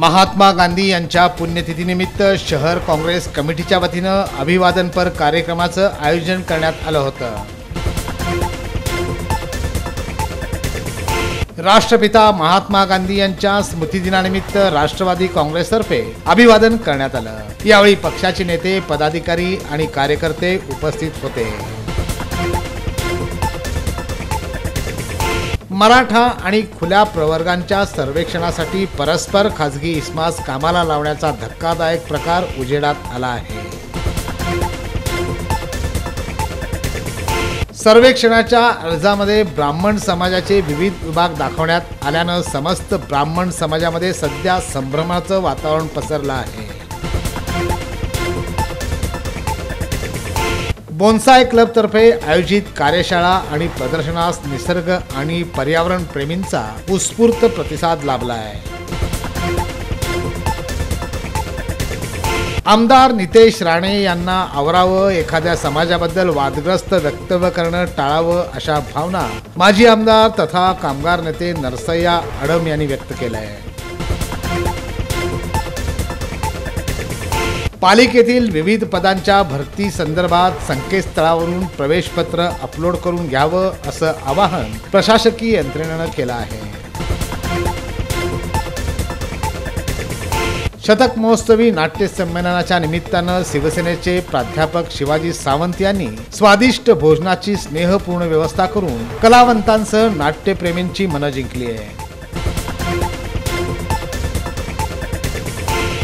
महात्मा गांधी यांच्या पुण्यतिथीनिमित्त शहर काँग्रेस कमिटीच्या वतीनं अभिवादनपर कार्यक्रमाचं आयोजन करण्यात आलं होतं। राष्ट्रपिता महात्मा गांधी यांच्या स्मृतिदिनानिमित्त राष्ट्रवादी काँग्रेसतर्फे अभिवादन करण्यात आलं। यावेळी पक्षाचे नेते, पदाधिकारी आणि कार्यकर्ते उपस्थित होते। मराठा आणि खुल्या प्रवर्गांच्या सर्वेक्षणासाठी परस्पर खासगी इस्मास कामाला लावण्याचा धक्कादायक प्रकार उजेडात आला आहे। सर्वेक्षणाच्या अर्जामध्ये ब्राह्मण समाजाचे विविध विभाग दाखवण्यात आल्यानं समस्त ब्राह्मण समाजामध्ये सध्या संभ्रमाचं वातावरण पसरलं आहे। बोन्साय क्लबतर्फे आयोजित कार्यशाळा आणि प्रदर्शनास निसर्ग आणि पर्यावरण प्रेमींचा उत्स्फूर्त प्रतिसाद लाभला आहे। आमदार नितेश राणे यांना आवरावं, एखाद्या समाजाबद्दल वादग्रस्त वक्तव्य करणं टाळावं अशा भावना माजी आमदार तथा कामगार नेते नरसय्या अडम यांनी व्यक्त केल्या आहे। पालिकेतील विविध पदांच्या भरती संदर्भात संकेतस्थळावरून प्रवेशपत्र अपलोड करून घ्यावं असं आवाहन प्रशासकीय यंत्रणेनं केलं आहे। शतक महोत्सवी नाट्य संमेलनाच्या निमित्तानं शिवसेनेचे प्राध्यापक शिवाजी सावंत यांनी स्वादिष्ट भोजनाची स्नेहपूर्ण व्यवस्था करून कलावंतांसह नाट्यप्रेमींची मनं जिंकली आहे।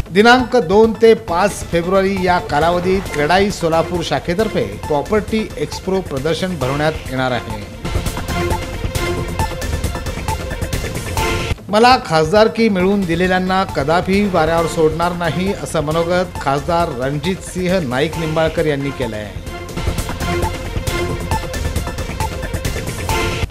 दिनांक 2 ते 5 फेब्रुवारी या कालावधीत क्रेडाई सोलापूर शाखेतर्फे प्रॉपर्टी एक्सप्रो प्रदर्शन भरवण्यात येणार आहे। मला खासदारकी मिळवून दिलेल्यांना कदापि वाऱ्यावर सोडणार नाही असं मनोगत खासदार रणजितसिंह नाईक निंबाळकर यांनी केलं आहे।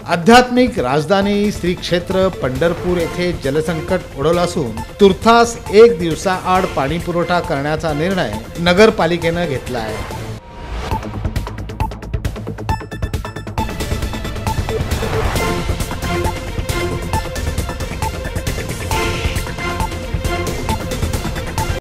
आध्यात्मिक राजधानी श्री क्षेत्र पंढरपूर येथे जलसंकट ओढवलं असून तुर्तास 1 दिवसाआड पाणी पुरवठा करण्याचा निर्णय नगरपालिकेनं घेतला आहे।